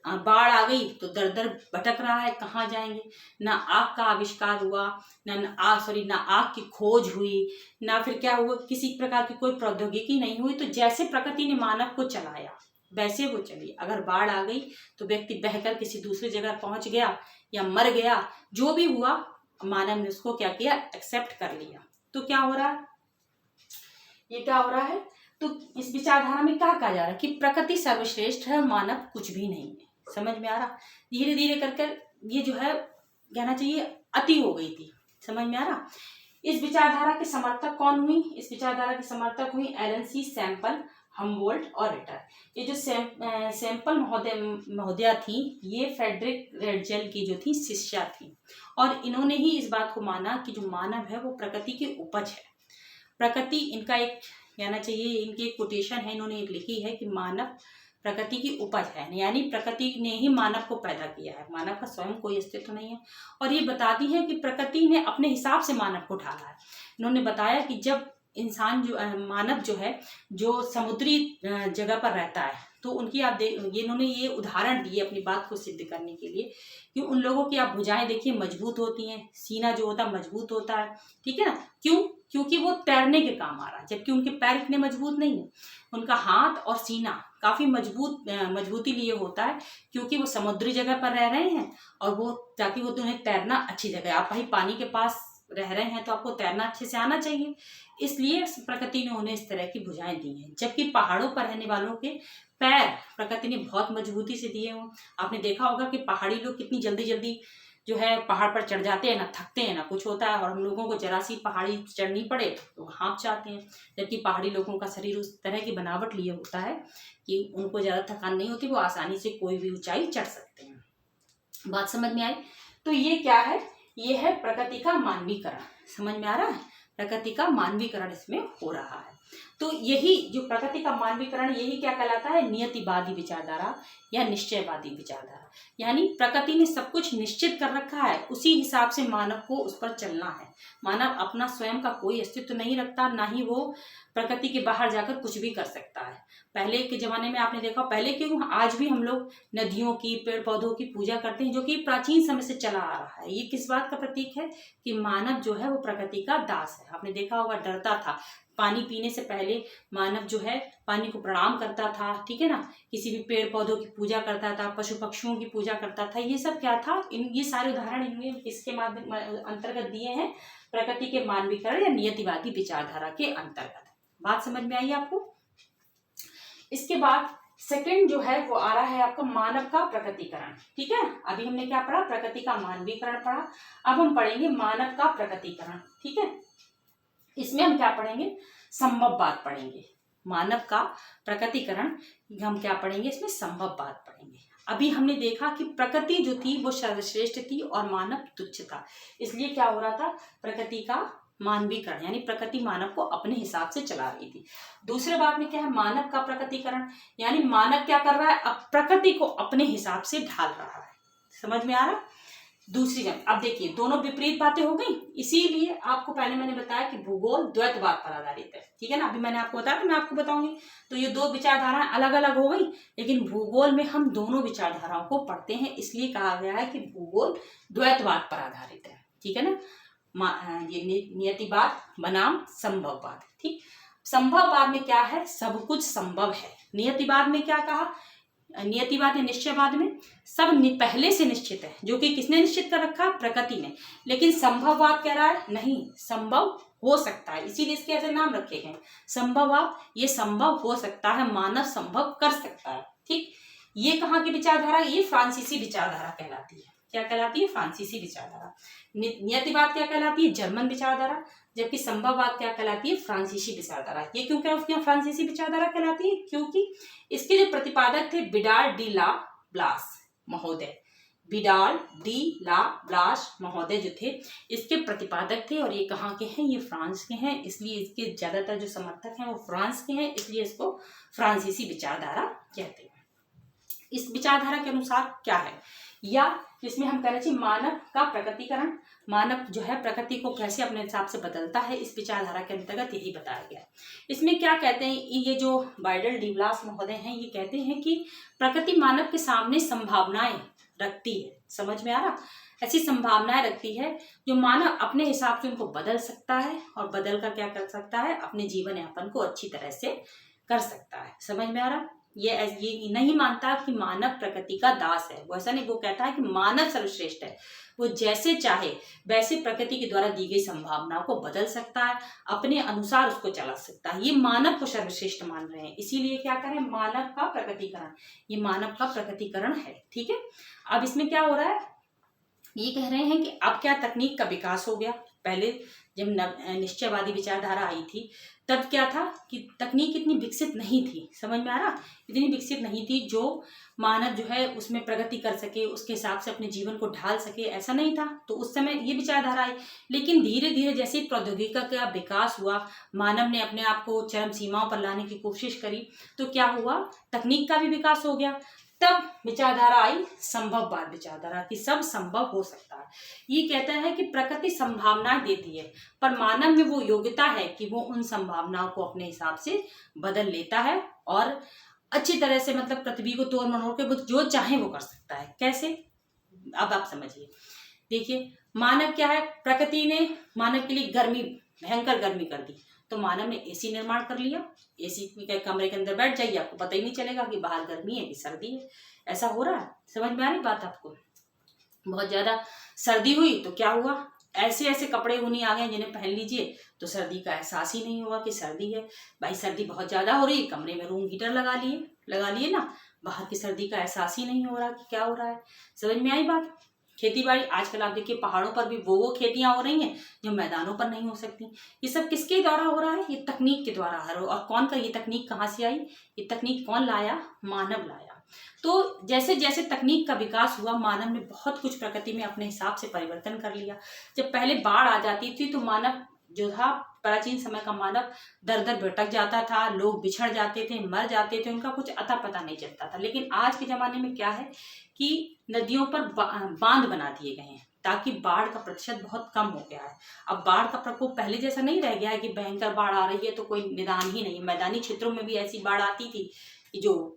बाढ़ आ गई तो दर दर भटक रहा है, कहाँ जाएंगे। ना आग का आविष्कार हुआ, ना आग की खोज हुई, ना फिर क्या हुआ, किसी प्रकार की कोई प्रौद्योगिकी नहीं हुई। तो जैसे प्रकृति ने मानव को चलाया वैसे वो चली। अगर बाढ़ आ गई तो व्यक्ति बहकर किसी दूसरी जगह पहुंच गया या मर गया, जो भी हुआ मानव ने उसको क्या किया, एक्सेप्ट कर लिया। तो क्या हो रहा है, ये क्या हो रहा है, तो इस विचारधारा में क्या कहा जा रहा है कि प्रकृति सर्वश्रेष्ठ है, मानव कुछ भी नहीं है। समझ में आ रहा। धीरे धीरे करके ये जो है कहना चाहिए अति हो गई थी। समझ में आ रहा। इस विचारधारा के समर्थक कौन हुई, इस विचारधारा के समर्थक हुई एलन सी, सैंपल, हम्बोल्ट और रिटर। ये जो सैंपल महोदया थी, ये फ्रेडरिक रेडजेल की जो थी शिष्या थी, और इन्होंने ही इस बात को माना कि जो मानव है वो प्रकृति की उपज है। प्रकृति, इनका एक कहना चाहिए, इनकी एक कोटेशन है, इन्होंने एक लिखी है कि मानव प्रकृति की उपज है, यानी प्रकृति ने ही मानव को पैदा किया है, मानव का स्वयं कोई अस्तित्व नहीं है। और ये बताती है कि प्रकृति ने अपने हिसाब से मानव को ढाला है। इन्होंने बताया कि जब इंसान जो मानव जो है, जो समुद्री जगह पर रहता है, तो उनकी आप इन्होंने ये उदाहरण दिए अपनी बात को सिद्ध करने के लिए कि उन लोगों की आप भुजाएं देखिए मजबूत होती हैं, सीना जो होता है मजबूत होता है, ठीक है ना। क्यों, क्योंकि वो तैरने के काम आ रहा है, जबकि उनके पैर इतने मजबूत नहीं है। उनका हाथ और सीना काफी मजबूती लिए होता है, क्योंकि वो समुद्री जगह पर रह रहे हैं, और वो ताकि वो उन्हें तैरना अच्छी जगह। आप भाई पानी के पास रह रहे हैं तो आपको तैरना अच्छे से आना चाहिए, इसलिए प्रकृति ने उन्हें इस तरह की भुजाएं दी हैं। जबकि पहाड़ों पर रहने वालों के पैर प्रकृति ने बहुत मजबूती से दिए हों। आपने देखा होगा कि पहाड़ी लोग कितनी जल्दी जल्दी जो है पहाड़ पर चढ़ जाते हैं, ना थकते हैं ना कुछ होता है, और हम लोगों को जरा सी पहाड़ी चढ़नी पड़े तो हाँफ जाते हैं। जबकि पहाड़ी लोगों का शरीर उस तरह की बनावट लिए होता है कि उनको ज़्यादा थकान नहीं होती, वो आसानी से कोई भी ऊंचाई चढ़ सकते हैं। बात समझ में आई। तो ये क्या है, ये है प्रकृति का मानवीकरण। समझ में आ रहा है, प्रकृति का मानवीकरण इसमें हो रहा है। तो यही जो प्रकृति का मानवीकरण, यही क्या कहलाता है, नियतिवादी विचारधारा या निश्चयवादी विचारधारा। यानी प्रकृति ने सब कुछ निश्चित कर रखा है, उसी हिसाब से मानव को उस पर चलना है। मानव अपना स्वयं का कोई अस्तित्व नहीं रखता, ना ही वो प्रकृति के बाहर जाकर कुछ भी कर सकता है। पहले के जमाने में आपने देखा, पहले क्यों, आज भी हम लोग नदियों की, पेड़ पौधों की पूजा करते हैं, जो कि प्राचीन समय से चला आ रहा है। ये किस बात का प्रतीक है कि मानव जो है वो प्रकृति का दास है। आपने देखा होगा, डरता था, पानी पीने से पहले मानव जो है पानी को प्रणाम करता था, ठीक है ना। किसी भी पेड़ पौधों की पूजा करता था, पशु पक्षियों की पूजा करता था। ये सब क्या था, ये सारे उदाहरण इनमें इसके माध्यम अंतर्गत दिए हैं, प्रकृति के मानवीकरण या नियतिवादी विचारधारा के अंतर्गत। बात समझ में आई आपको। इसके बाद सेकंड जो है वो आ रहा है आपका मानव का प्रकटीकरण। ठीक है, अभी हमने क्या पढ़ा, प्रकृति का मानवीकरण पढ़ा, अब हम पढ़ेंगे मानव का प्रकटीकरण। ठीक है, इसमें हम क्या पढ़ेंगे, संभववाद पढ़ेंगे। मानव का प्रकटीकरण हम क्या पढ़ेंगे, इसमें संभववाद पढ़ेंगे। अभी हमने देखा कि प्रकृति जो थी वो सर्वश्रेष्ठ थी और मानव तुच्छ था, इसलिए क्या हो रहा था, प्रकृति का मानवीकरण, यानी प्रकृति मानव को अपने हिसाब से चला रही थी। दूसरे बात में क्या है, मानव का प्रकटीकरण, यानी मानव क्या कर रहा है, अब प्रकृति को अपने हिसाब से ढाल रहा है। समझ में आ रहा। दूसरी जगह अब देखिए, दोनों विपरीत बातें हो गई, इसीलिए आपको पहले मैंने बताया कि भूगोल द्वैतवाद पर आधारित है। ठीक है ना, अभी मैंने आपको बताया तो मैं आपको बताऊंगी। तो ये दो विचारधाराएं अलग अलग हो गई, लेकिन भूगोल में हम दोनों विचारधाराओं को पढ़ते हैं, इसलिए कहा गया है कि भूगोल द्वैतवाद पर आधारित है। ठीक है ना, ये नियतिवाद बनाम संभववाद। ठीक, संभववाद में क्या है, सब कुछ संभव है। नियतिवाद में क्या कहा, नियतिवाद या निश्चयवाद में सब पहले से निश्चित है, जो कि किसने निश्चित कर रखा, प्रकृति ने। लेकिन संभववाद कह रहा है नहीं, संभव हो सकता है, इसीलिए इसके ऐसे नाम रखे गए संभववाद। ये संभव हो सकता है, मानव संभव कर सकता है। ठीक, ये कहाँ की विचारधारा, ये फ्रांसीसी विचारधारा कहलाती है। क्या कहलाती है, फ्रांसीसी विचारधारा। नियतिवाद क्या कहलाती है, जर्मन विचारधारा, जबकि संभववाद क्या कहलाती है, फ्रांसीसी विचारधारा। ये क्यों क्या उसकी फ्रांसीसी विचारधारा कहलाती है, क्योंकि इसके जो प्रतिपादक थे विडाल डी ला ब्लास महोदय, विडाल डी ला ब्लास महोदय जो थे, इसके प्रतिपादक थे। और ये कहाँ के हैं, ये फ्रांस के हैं, इसलिए इसके ज्यादातर जो समर्थक हैं वो फ्रांस के हैं, इसलिए इसको फ्रांसीसी विचारधारा कहते हैं। इस विचारधारा के अनुसार क्या है या इसमें हम कहना चाहिए मानव का प्रकटीकरण। मानव जो है प्रकृति को कैसे अपने हिसाब से बदलता है, इस विचारधारा के अंतर्गत यही बताया गया है। इसमें क्या कहते हैं, ये जो बाइडल डिवलास महोदय हैं, ये कहते हैं कि प्रकृति मानव के सामने संभावनाएं रखती है। समझ में आ रहा? ऐसी संभावनाएं रखती है जो मानव अपने हिसाब से उनको बदल सकता है, और बदल कर क्या कर सकता है, अपने जीवन यापन को अच्छी तरह से कर सकता है। समझ में आ रहा? ये नहीं मानता कि मानव प्रकृति का दास है, वो ऐसा नहीं। वो कहता है कि मानव सर्वश्रेष्ठ है, वो जैसे चाहे वैसे प्रकृति के द्वारा दी गई संभावनाओं को बदल सकता है, अपने अनुसार उसको चला सकता है। ये मानव को सर्वश्रेष्ठ मान रहे हैं, इसीलिए क्या करें, मानव का प्रकटीकरण। ये मानव का प्रकटीकरण है। ठीक है, अब इसमें क्या हो रहा है, ये कह रहे हैं कि अब क्या तकनीक का विकास हो गया। पहले जब निश्चयवादी विचारधारा आई थी तब क्या था कि तकनीक इतनी विकसित नहीं थी। समझ में आ रहा? इतनी विकसित नहीं थी जो मानव जो है उसमें प्रगति कर सके, उसके हिसाब से अपने जीवन को ढाल सके, ऐसा नहीं था। तो उस समय ये विचारधारा आई। लेकिन धीरे धीरे जैसे प्रौद्योगिकी का विकास हुआ, मानव ने अपने आप को चरम सीमाओं पर लाने की कोशिश करी, तो क्या हुआ, तकनीक का भी विकास हो गया। तब विचारधारा आई संभववाद विचारधारा, कि सब संभव हो सकता है। ये कहता है कि प्रकृति संभावनाएं देती है, पर मानव में वो योग्यता है कि वो उन संभावनाओं को अपने हिसाब से बदल लेता है और अच्छी तरह से, मतलब पृथ्वी को तोड़ मरोड़ के वो जो चाहे वो कर सकता है। कैसे, अब आप समझिए। देखिए, मानव क्या है, प्रकृति ने मानव के लिए गर्मी, भयंकर गर्मी कर दी, तो मानव ने एसी निर्माण कर लिया। एसी के कमरे के अंदर बैठ जाइए, आपको पता ही नहीं चलेगा कि बाहर गर्मी है कि सर्दी है। ऐसा हो रहा है। समझ में आ रही बात आपको? बहुत ज्यादा सर्दी हुई तो क्या हुआ, ऐसे ऐसे कपड़े ऊनी आ गए जिन्हें पहन लीजिए तो सर्दी का एहसास ही नहीं हुआ कि सर्दी है। भाई सर्दी बहुत ज्यादा हो रही है, कमरे में रूम हीटर लगा लिए ना, बाहर की सर्दी का एहसास ही नहीं हो रहा कि क्या हो रहा है। समझ में आई बात? खेती बाड़ी आजकल आप देखिए, पहाड़ों पर भी वो खेतियां हो रही हैं जो मैदानों पर नहीं हो सकती। ये सब किसके द्वारा हो रहा है? ये तकनीक के द्वारा हो रहा है। और कौन का, ये तकनीक कहाँ से आई? ये तकनीक कौन लाया? मानव लाया। तो जैसे जैसे तकनीक का विकास हुआ, मानव ने बहुत कुछ प्रकृति में अपने हिसाब से परिवर्तन कर लिया। जब पहले बाढ़ आ जाती थी तो मानव जो था, प्राचीन समय का मानव दर दर भटक जाता था, लोग बिछड़ जाते थे, मर जाते थे, उनका कुछ अता पता नहीं चलता था। लेकिन आज के जमाने में क्या है कि नदियों पर बांध बना दिए गए हैं ताकि बाढ़ का प्रतिशत बहुत कम हो गया है। अब बाढ़ का प्रकोप पहले जैसा नहीं रह गया है कि भयंकर बाढ़ आ रही है तो कोई निदान ही नहीं। मैदानी क्षेत्रों में भी ऐसी बाढ़ आती थी कि जो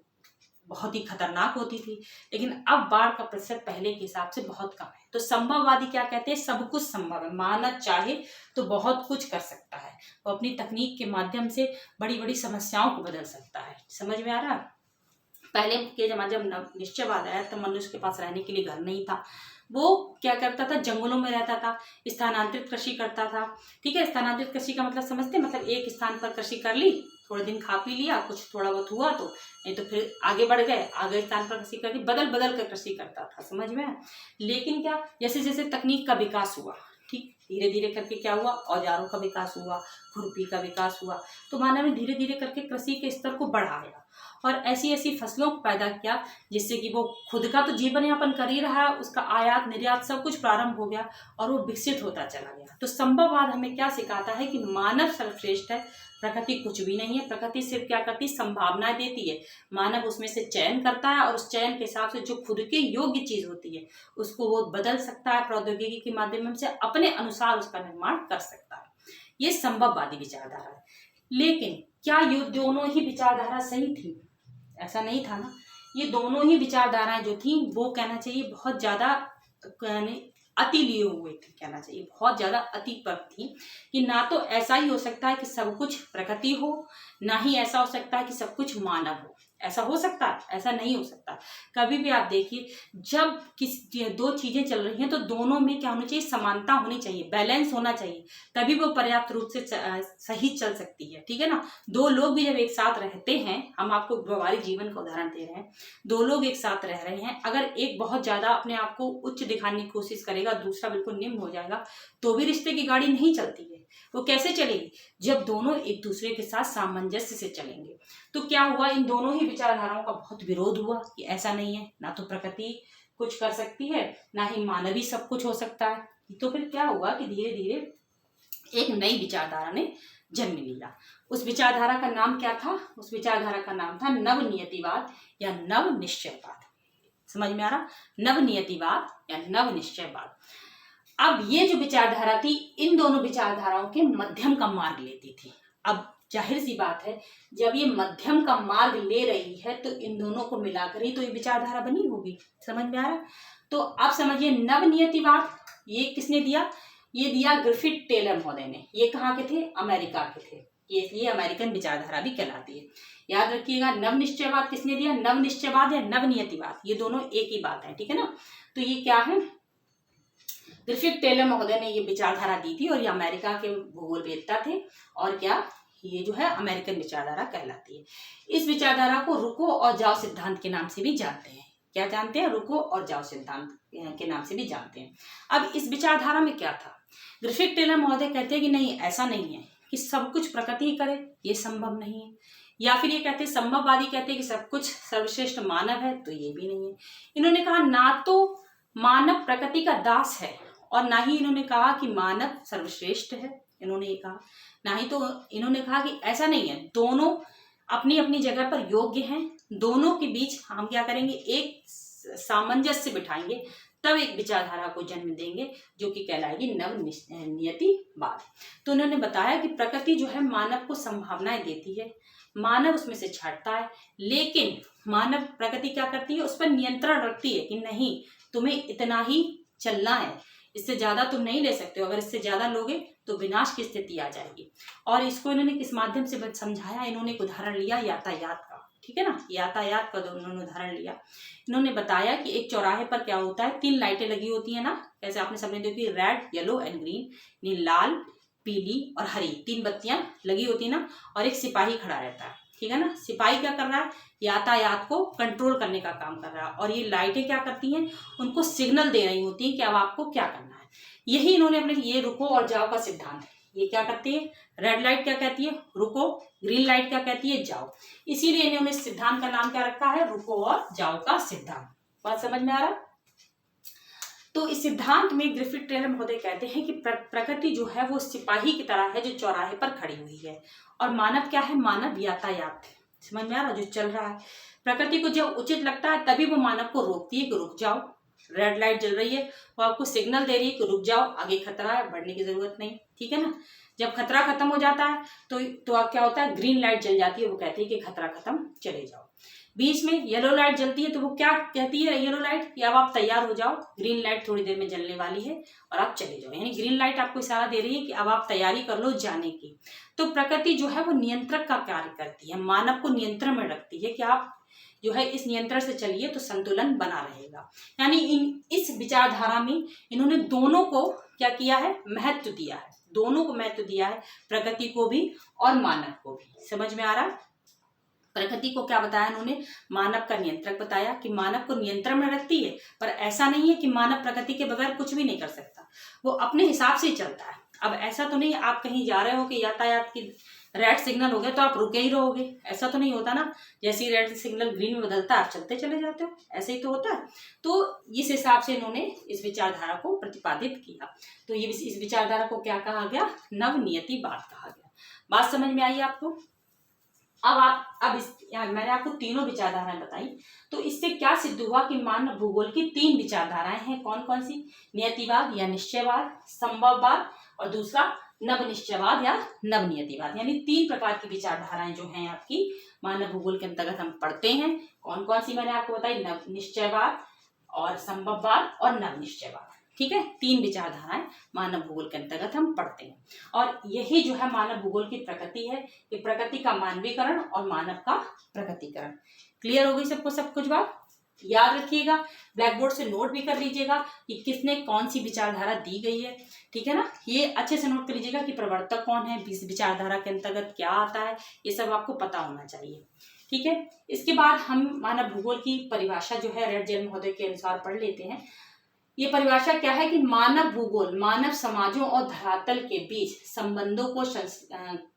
बहुत ही खतरनाक होती थी, लेकिन अब बाढ़ का प्रतिशत पहले के हिसाब से बहुत कम है। तो संभववादी क्या कहते हैं, सब कुछ संभव है, मानव चाहे तो बहुत कुछ कर सकता है, वो अपनी तकनीक के माध्यम से बड़ी बड़ी समस्याओं को बदल सकता है। समझ में आ रहा? पहले के जमाने जब निश्चयवाद आया तो मनुष्य के पास रहने के लिए घर नहीं था, वो क्या करता था, जंगलों में रहता था, स्थानांतरित कृषि करता था। ठीक है, स्थानांतरित कृषि का मतलब समझते, मतलब एक स्थान पर कृषि कर ली, थोड़े दिन खा पी लिया, कुछ थोड़ा बहुत हुआ तो, नहीं तो फिर आगे बढ़ गए, आगे स्थान पर कृषि कर दी, बदल बदल कर कृषि करता था। समझ में? लेकिन क्या, जैसे जैसे तकनीक का विकास हुआ, ठीक, धीरे धीरे करके क्या हुआ, औजारों का विकास हुआ, खुरपी का विकास हुआ, तो मानव ने धीरे धीरे करके कृषि के स्तर को बढ़ाया और ऐसी ऐसी फसलों को पैदा किया जिससे कि वो खुद का तो जीवन यापन कर ही रहा है, उसका आयात निर्यात सब कुछ प्रारंभ हो गया और वो विकसित होता चला गया। तो संभववाद हमें क्या सिखाता है कि मानव सर्वश्रेष्ठ है, प्रकृति कुछ भी नहीं है। प्रकृति सिर्फ क्या करती है, संभावनाएं देती है, मानव उसमें से चयन करता है और उस चयन के हिसाब से जो खुद के योग्य चीज होती है उसको वो बदल सकता है, प्रौद्योगिकी के माध्यम से अपने अनुसार उसका निर्माण कर सकता है। ये संभववादी विचारधारा है। लेकिन क्या ये दोनों ही विचारधारा सही थी? ऐसा नहीं था ना। ये दोनों ही विचारधाराएं जो थी वो कहना चाहिए बहुत ज्यादा अति लिए हुए थे, कहना चाहिए बहुत ज्यादा अति पर थी, कि ना तो ऐसा ही हो सकता है कि सब कुछ प्रकृति हो, ना ही ऐसा हो सकता है कि सब कुछ मानव हो। ऐसा हो सकता है? ऐसा नहीं हो सकता। कभी भी आप देखिए, जब दो चीजें चल रही हैं तो दोनों में क्या होना चाहिए, समानता होनी चाहिए, बैलेंस होना चाहिए, तभी वो पर्याप्त रूप से सही चल सकती है। ठीक है ना। दो लोग भी जब एक साथ रहते हैं, हम आपको व्यवहारिक जीवन का उदाहरण दे रहे हैं, दो लोग एक साथ रह रहे हैं, अगर एक बहुत ज्यादा अपने आप को उच्च दिखाने की कोशिश करेगा, दूसरा बिल्कुल निम्न हो जाएगा, तो भी रिश्ते की गाड़ी नहीं चलती है। वो कैसे चलेगी? जब दोनों एक दूसरे के साथ सामंजस्य से चलेंगे। तो क्या हुआ, इन दोनों ही विचारधाराओं का बहुत विरोध हुआ कि ऐसा नहीं है, ना तो प्रकृति कुछ कर सकती है, ना ही मानवी सब कुछ हो सकता है। तो फिर क्या हुआ कि धीरे धीरे एक नई विचारधारा ने जन्म लिया। उस विचारधारा का नाम क्या था? उस विचारधारा का नाम था नव नियतिवाद या नव निश्चयवाद। समझ में आ रहा? नवनियतिवाद या नवनिश्चयवाद। अब ये जो विचारधारा थी, इन दोनों विचारधाराओं के मध्यम का मार्ग लेती थी। अब जाहिर सी बात है, जब ये मध्यम का मार्ग ले रही है तो इन दोनों को मिलाकर ही तो ये विचारधारा बनी होगी। समझ में आ रहा? तो अब समझिए, नवनियतिवाद ये किसने दिया? ये दिया ग्रिफिथ टेलर महोदय ने। ये कहाँ के थे? अमेरिका के थे। ये अमेरिकन विचारधारा भी कहलाती है। याद रखिएगा, नवनिश्चयवाद किसने दिया? नवनिश्चयवाद या नवनियतिवाद, ये दोनों एक ही बात है, ठीक है ना? तो ये क्या है? ग्रिफिथ टेलर महोदय ने ये विचारधारा दी थी और ये अमेरिका के भूगोलवेत्ता थे। और क्या, ये जो है अमेरिकन विचारधारा कहलाती है। इस विचारधारा को रुको और जाओ सिद्धांत के नाम से भी जानते हैं। क्या जानते हैं? रुको और जाओ सिद्धांत के नाम से भी जानते हैं। अब इस विचारधारा में क्या था? ग्रिफिथ टेलर महोदय कहते हैं कि नहीं, ऐसा नहीं है कि सब कुछ प्रकृति ही करे, ये संभव नहीं है। या फिर ये कहते हैं, संभववादी कहते हैं कि सब कुछ सर्वश्रेष्ठ मानव है, तो ये भी नहीं है। इन्होंने कहा ना तो मानव प्रकृति का दास है और ना ही इन्होंने कहा कि मानव सर्वश्रेष्ठ है। इन्होंने ये कहा, ना ही तो इन्होंने कहा कि ऐसा नहीं है, दोनों अपनी अपनी जगह पर योग्य हैं। दोनों के बीच हम क्या करेंगे? एक सामंजस्य बिठाएंगे, तब एक विचारधारा को जन्म देंगे जो कि कहलाएगी नवनियतिवाद। तो उन्होंने बताया कि प्रकृति जो है मानव को संभावनाएं देती है, मानव उसमें से छांटता है, लेकिन मानव प्रकृति क्या करती है? उस पर नियंत्रण रखती है कि नहीं, तुम्हें इतना ही चलना है, इससे ज्यादा तुम नहीं ले सकते हो। अगर इससे ज्यादा लोगे तो विनाश की स्थिति आ जाएगी। और इसको इन्होंने किस माध्यम से समझाया? इन्होंने एक उदाहरण लिया यातायात का, ठीक है ना? यातायात का उन्होंने उदाहरण लिया। इन्होंने बताया कि एक चौराहे पर क्या होता है, 3 लाइटें लगी होती है ना, जैसे आपने सबने देखी, रेड, येलो एंड ग्रीन, लाल, पीली और हरी 3 बत्तियां लगी होती है ना, और एक सिपाही खड़ा रहता है, ठीक है ना? सिपाही क्या कर रहा है? यातायात को कंट्रोल करने का काम कर रहा है। और ये लाइटें क्या करती हैं? उनको सिग्नल दे रही होती हैं कि अब आपको क्या करना है। यही इन्होंने अपने ये रुको और जाओ का सिद्धांत है। ये क्या करती है? रेड लाइट क्या कहती है? रुको। ग्रीन लाइट क्या कहती है? जाओ। इसीलिए इन्होंने इस सिद्धांत का नाम क्या रखा है? रुको और जाओ का सिद्धांत। बात समझ में आ रहा? तो इस सिद्धांत में ग्रिफिथ टेलर महोदय कहते हैं कि प्रकृति जो है वो सिपाही की तरह है जो चौराहे पर खड़ी हुई है, और मानव क्या है? मानव यातायात है। समझ में आ रहा? जो चल रहा है, प्रकृति को जब उचित लगता है तभी वो मानव को रोकती है कि रुक जाओ, रेड लाइट जल रही है, वो आपको सिग्नल दे रही है कि रुक जाओ, आगे खतरा है, बढ़ने की जरूरत नहीं, ठीक है ना? जब खतरा खत्म हो जाता है तो अब क्या होता है? ग्रीन लाइट जल जाती है, वो कहती है कि खतरा खत्म, चले जाओ। बीच में येलो लाइट जलती है तो वो क्या कहती है? येलो लाइट कि अब आप तैयार हो जाओ, ग्रीन लाइट थोड़ी देर में जलने वाली है और आप चले जाओ। यानी ग्रीन लाइट आपको इशारा दे रही है कि अब आप तैयारी कर लो जाने की। तो प्रकृति जो है वो नियंत्रक का कार्य करती है, मानव को नियंत्रण में रखती है कि आप जो है इस नियंत्रण से चलिए तो संतुलन बना रहेगा। यानी इस विचारधारा में इन्होंने दोनों को क्या किया है? महत्व दिया है। दोनों को महत्व दिया है, प्रकृति को भी और मानव को भी। समझ में आ रहा? प्रकृति को क्या बताया इन्होंने? मानव का नियंत्रक बताया कि मानव को नियंत्रण में रखती है, पर ऐसा नहीं है कि मानव प्रकृति के बगैर कुछ भी नहीं कर सकता, वो अपने हिसाब से ही चलता है। अब ऐसा तो नहीं आप कहीं जा रहे हो कि यातायात की रेड सिग्नल हो गया तो आप रुके ही रहोगे, ऐसा तो नहीं होता ना। जैसे ही रेड सिग्नल ग्रीन में बदलता है आप चलते चले जाते हो, ऐसे ही तो होता है। तो इस हिसाब से इन्होंने इस विचारधारा को प्रतिपादित किया। तो ये इस विचारधारा को क्या कहा गया? नवनियतिवाद कहा गया। बात समझ में आई आपको? मैंने आपको तीनों विचारधाराएं बताई, तो इससे क्या सिद्ध हुआ कि मानव भूगोल की 3 विचारधाराएं हैं। कौन कौन सी? नियतिवाद या निश्चयवाद, संभववाद और दूसरा नवनिश्चयवाद या नवनियतिवाद। यानी 3 प्रकार की विचारधाराएं जो हैं आपकी मानव भूगोल के अंतर्गत हम पढ़ते हैं। कौन कौन सी मैंने आपको बताई? निश्चयवाद और संभववाद और नवनिश्चयवाद, ठीक है। 3 विचारधाराएं मानव भूगोल के अंतर्गत हम पढ़ते हैं, और यही जो है मानव भूगोल की प्रकृति है कि प्रकृति का मानवीकरण और मानव का प्रकृतिकरण। क्लियर हो गई सबको सब कुछ बात? याद रखिएगा, ब्लैक बोर्ड से नोट भी कर लीजिएगा कि किसने कौन सी विचारधारा दी गई है, ठीक है ना। ये अच्छे से नोट कर लीजिएगा कि प्रवर्तक कौन है, इस विचारधारा के अंतर्गत क्या आता है, ये सब आपको पता होना चाहिए, ठीक है। इसके बाद हम मानव भूगोल की परिभाषा जो है रेड जेल महोदय के अनुसार पढ़ लेते हैं। ये परिभाषा क्या है कि मानव भूगोल मानव समाजों और धरातल के बीच संबंधों को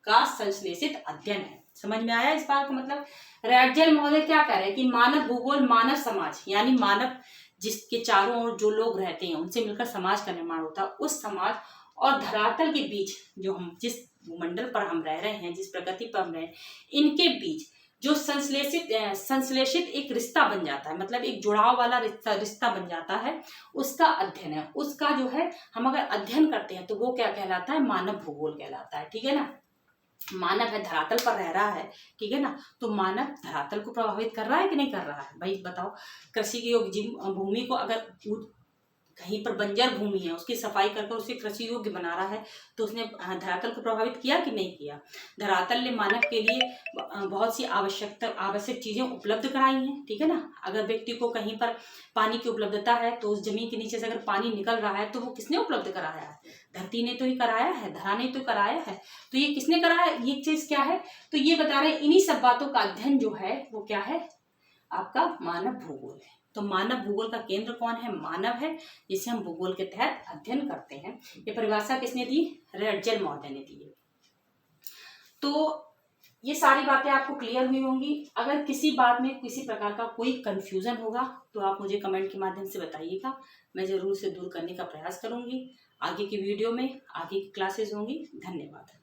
का संश्लेषित अध्ययन है। समझ में आया इस बात का मतलब? रेड जेल महोदय क्या कह रहे हैं कि मानव भूगोल मानव समाज यानी मानव जिसके चारों ओर जो लोग रहते हैं उनसे मिलकर समाज का निर्माण होता है, उस समाज और धरातल के बीच जो हम जिस मंडल पर हम रह रहे हैं, जिस प्रकृति पर हम रहे हैं, इनके बीच जो संश्लेषित एक रिश्ता बन जाता है, मतलब एक जुड़ाव वाला रिश्ता बन जाता है, उसका अध्ययन है। उसका जो है हम अगर अध्ययन करते हैं तो वो क्या कहलाता है, मानव भूगोल कहलाता है। ठीक है ना। मानव है, धरातल पर रह रहा है, ठीक है ना, तो मानव धरातल को प्रभावित कर रहा है कि नहीं कर रहा है, भाई बताओ। कृषि के योग्य भूमि को अगर कहीं पर बंजर भूमि है उसकी सफाई कर उसे कृषि योग्य बना रहा है, तो उसने धरातल को प्रभावित किया कि नहीं किया। धरातल ने मानव के लिए बहुत सी आवश्यक चीजें उपलब्ध कराई हैं। ठीक है ना। अगर व्यक्ति को कहीं पर पानी की उपलब्धता है तो उस जमीन के नीचे से अगर पानी निकल रहा है तो वो किसने उपलब्ध कराया है, धरती ने तो ही कराया है, धरा ने तो कराया है। तो ये किसने कराया, ये चीज क्या है, तो ये बता रहे हैं इन्हीं सब बातों का अध्ययन जो है वो क्या है, आपका मानव भूगोल है। तो मानव भूगोल का केंद्र कौन है, मानव है, जिसे हम भूगोल के तहत अध्ययन करते हैं। ये परिभाषा किसने दी, रटजल महोदय ने दी है। तो ये सारी बातें आपको क्लियर हुई होंगी। अगर किसी बात में किसी प्रकार का कोई कंफ्यूजन होगा तो आप मुझे कमेंट के माध्यम से बताइएगा, मैं जरूर से दूर करने का प्रयास करूंगी। आगे की वीडियो में आगे की क्लासेस होंगी। धन्यवाद।